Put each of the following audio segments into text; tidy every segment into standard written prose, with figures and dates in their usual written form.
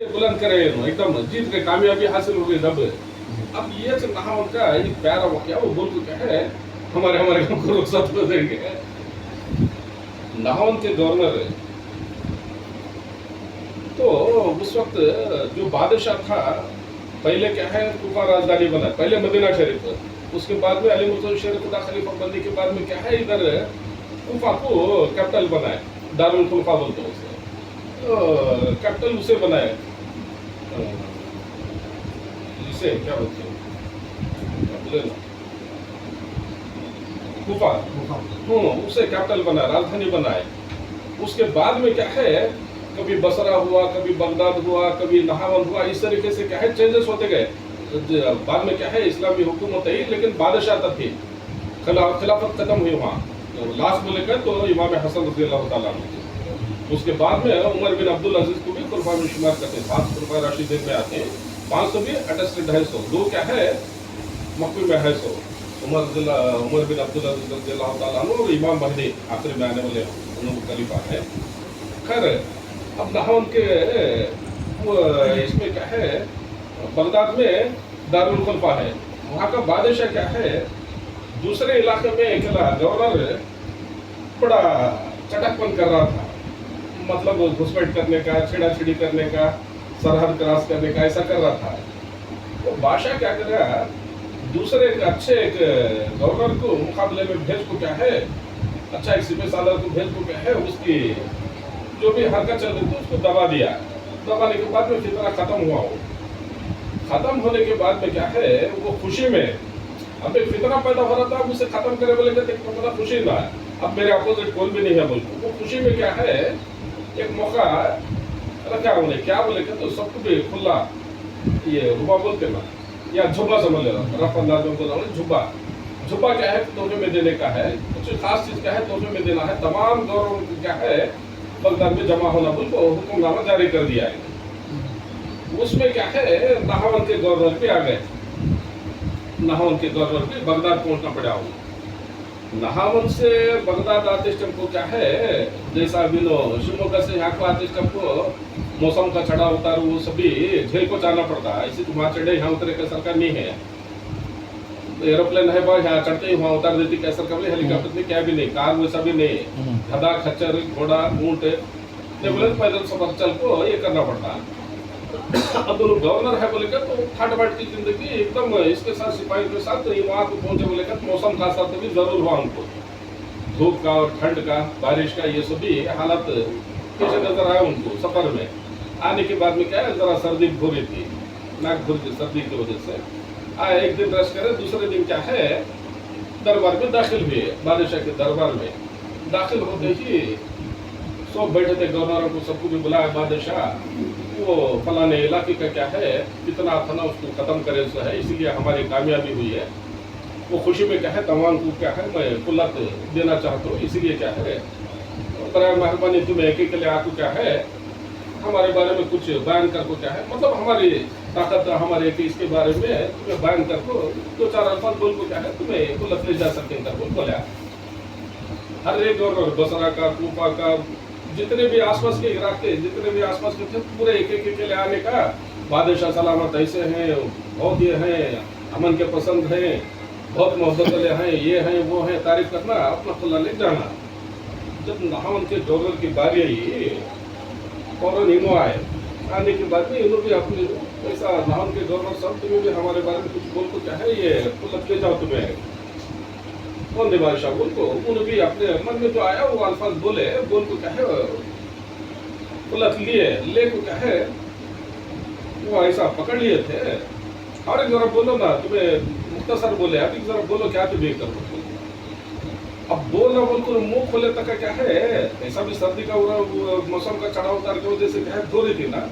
बुलंद करे एकदम जीत के कामयाबी हासिल हो गई जब अब ये नहा उनका ये प्यारा वाक्य वो बोल को क्या है हमारे हमारे गांव को रुखसत हो देंगे नहावन के गवर्नर तो उस वक्त जो बादशाह था पहले क्या है कुफा राजधानी बना पहले मदीना शरीफ उसके बाद में अली मुर्तज़ा शरीफ का खलीफा बनने के बाद में क्या है इधर कुफा को कैपिटल बनाए दारुल खुलफा बोलते हैं उसे कैपिटल उसे बनाए इसे क्या बोलते हैं कुफा उसे कैपिटल बनाए राजधानी बनाए उसके बाद में क्या है कभी बसरा हुआ कभी बगदाद हुआ कभी नहावन हुआ इस तरीके से क्या है चेंजेस होते गए बाद में क्या है इस्लामी हुकूमत आई लेकिन बादशाह तक थी खिलाफत खत्म हुई वहाँ लास्ट में लेकर तो इमाम हसन रज़ी अल्लाह तआला अन्हु उसके बाद में उमर बिन अब्दुल अजीज को भी खुलफा में शुमार करते हैं 5 खुलफा राशिदीन में आते हैं 500 भी अटेस्टेड है 100 दो क्या है मकबूल में है 100 उमर बिन अब्दुल अजीज रज़ी अल्लाह तआला अन्हु और इमाम महदी आखिर में आने वाले उन्होंने खलीफा है खैर अब नहावन के इसमें क्या है बगदाद में दारुल खुलफा है वहाँ का बादशाह क्या है दूसरे इलाके में अकेला गवर्नर बड़ा चटकपन कर रहा था मतलब घुसपैठ करने का छेड़ाछेड़ी करने का सरहद क्रॉस करने का ऐसा कर रहा था तो बादशाह क्या कर रहा दूसरे एक अच्छे एक गवर्नर को मुकाबले में भेज को क्या है अच्छा एक सिपह सालार को भेज को क्या है उसकी जो भी हरकत चल रही थी उसको दबा दिया दबाने के बाद में फितना खत्म हुआ वो खत्म होने के बाद में क्या है वो खुशी में अब एक फितना पैदा हो रहा था अब उसे खत्म करे बोले तो बड़ा खुशी ना अब मेरे अपोजिट कौन भी नहीं है बोलते वो खुशी में क्या है एक मौका रखा उन्हें क्या बोले तो सबको भी खुला ये रुबा बोलते ना या झुब्बा समझ लेना रफ अंदाज में बोला झुब्बा झुब्बा क्या है तोहफे में देने का है कुछ खास चीज क्या है तोहफे में देना है तमाम गवर्नर क्या है बगदाद में जमा होना बोल को हुक्मनामा जारी कर दिया है उसमें क्या है नहावन के गवर्नर पे आ गए नहावन के गवर्नर पे बगदाद पहुंचना पड़ा उन्हें नहावन से बगदाद आते को क्या है जैसा बिनो शिवमोगा से यहाँ को आते को मौसम का चढ़ा उतार वो सभी झेल को जाना पड़ता है ऐसे वहाँ चढ़े यहाँ उतरे का सरकार नहीं है एरोप्लेन है बा यहाँ चढ़ते ही वहाँ उतार देती क्या सरकार नहीं हेलीकॉप्टर नहीं क्या भी नहीं कार वैसा भी नहीं गधा खच्चर घोड़ा ऊंट एम्बुलेंस पैदल सफर चल को ये करना पड़ता है अब दोनों गवर्नर है बोले तो ठाट बाट की जिंदगी एकदम इसके साथ सिपाही के साथ वहाँ को पहुंचे बोले तो मौसम खास तो भी जरूर हुआ उनको धूप का और ठंड का बारिश का ये सभी हालत कैसे नजर आया उनको सफर में आने के बाद में क्या है जरा सर्दी भूरी थी नाक भूरी थी सर्दी की वजह से आए एक दिन रेस्ट करे दूसरे दिन क्या है दरबार में दाखिल हुए बादशाह के दरबार में दाखिल होते ही सब बैठे थे गवर्नरों को सबको भी बुलाया बादशाह वो फलाने इलाके का क्या है कितना था ना उसको खत्म करे सो है इसीलिए हमारी कामयाबी हुई है वो खुशी में क्या है तमाम को क्या है मैं कुल्लत देना चाहता हूँ इसीलिए क्या है बड़ा मेहरबानी तुम्हें एक के लिए आपको क्या है हमारे बारे में कुछ बयान कर को क्या है मतलब हमारी ताकत हमारे इसके बारे में तुम्हें बयान कर को 2-4 अल्फाज बोल को क्या है तुम्हें कुल्लत ले जा सकते हैं बोला हर एक और बसरा का कूफा का जितने भी आसपास के इलाके जितने भी आसपास के थे पूरे एक के लिए आने का बादशाह सलामत ऐसे हैं बहुत ये हैं अमन के पसंद हैं बहुत मोहब्बत वाले हैं ये हैं वो हैं तारीफ करना अपना खुला ले जाना जब नहावन के गवर्नर की बारी आई फौरन इनो आए आने के बाद में इन्होंने भी अपने ऐसा नहावन के गवर्नर साहब तुम्हें भी हमारे बारे में कुछ बोल को क्या है ये खुलत ले जाओ तुम्हें कौन दे बादशाह बोल को उन्होंने भी अपने मन में जो आया वो अल्फाज बोले बोल को क्या है खुलत लिए ले को क्या है वो ऐसा पकड़ लिए थे और जरा बोलो ना तुम्हें मुख्तसर बोले अभी जरा बोलो क्या तुम्हें करो अब बोलना बोलकर मुंह खोले तक क्या है ऐसा भी सर्दी का मौसम का चढ़ाव उतार की वजह से क्या है धो रही थी ना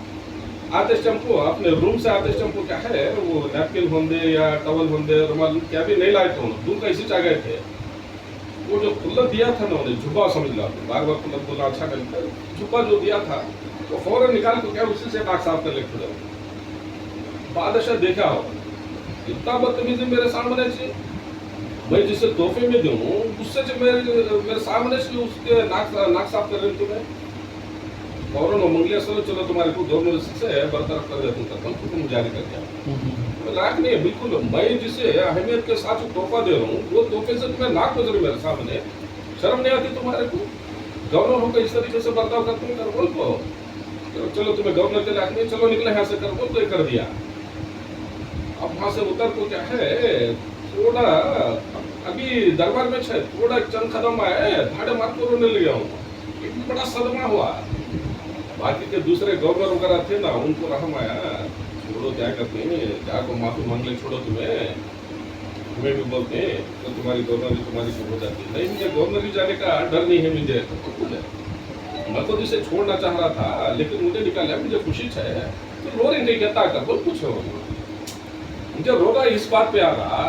आते टाइम को अपने रूम से आते टाइम को क्या है वो नैपकिन होंगे या टवल होंगे रुमाल क्या भी नहीं लाए थे दूर का इसी आ गए थे वो जो खुल्लत दिया था ना उन्हें झुब्बा समझ लो बार बार खुल्लत बोलना अच्छा करता झुब्बा जो दिया था तो फौरन निकाल को क्या उसी से नाक साफ कर लेते बादशाह देखा हो इतना बदतमीजी मेरे सामने से मैं जिसे तोहफे में दूं उससे जो मेरे सामने से उसके नाक साफ कर रही थी मैं फौरन मंगलेश्वर चलो तुम्हारे को गवर्नर से बरतरफ कर देता हूँ करता हूँ, तुम जारी कर दिया। लायक नहीं है बिल्कुल। मैं जिसे अहमियत के साथ तोहफा दे रहा हूँ वो तोहफे से तुम्हें नाक गुजरी मेरे सामने, शर्म नहीं आती तुम्हारे को? गवर्नर होकर इस तरीके से बर्ताव करते हैं, कर बोल को चलो तुम्हें गवर्नर के लायक नहीं, चलो निकले यहाँ से, कर बोल तो कर दिया। अब वहां से उतर को क्या है, थोड़ा अभी दरबार में छे, थोड़ा चंद कदम आए धाड़े मार को रोने लगे हूँ, एक बड़ा सदमा हुआ। बाकी के दूसरे गवर्नर वगैरह थे ना, उनको रहम आया, छोड़ो क्या करते हैं, जाको माफी मांग ले, छोड़ो तुम्हें भी बोलते हैं तो तुम्हारी गवर्नरी तुम्हारी हो जाती है। नहीं, मुझे गवर्नरी जाने का डर नहीं है मुझे, मैं तो जिसे छोड़ना चाह रहा था लेकिन मुझे निकाला, मुझे खुशी है तो रो रही नहीं कहता कर बोल कुछ हो, मुझे रोना इस बात पे आ रहा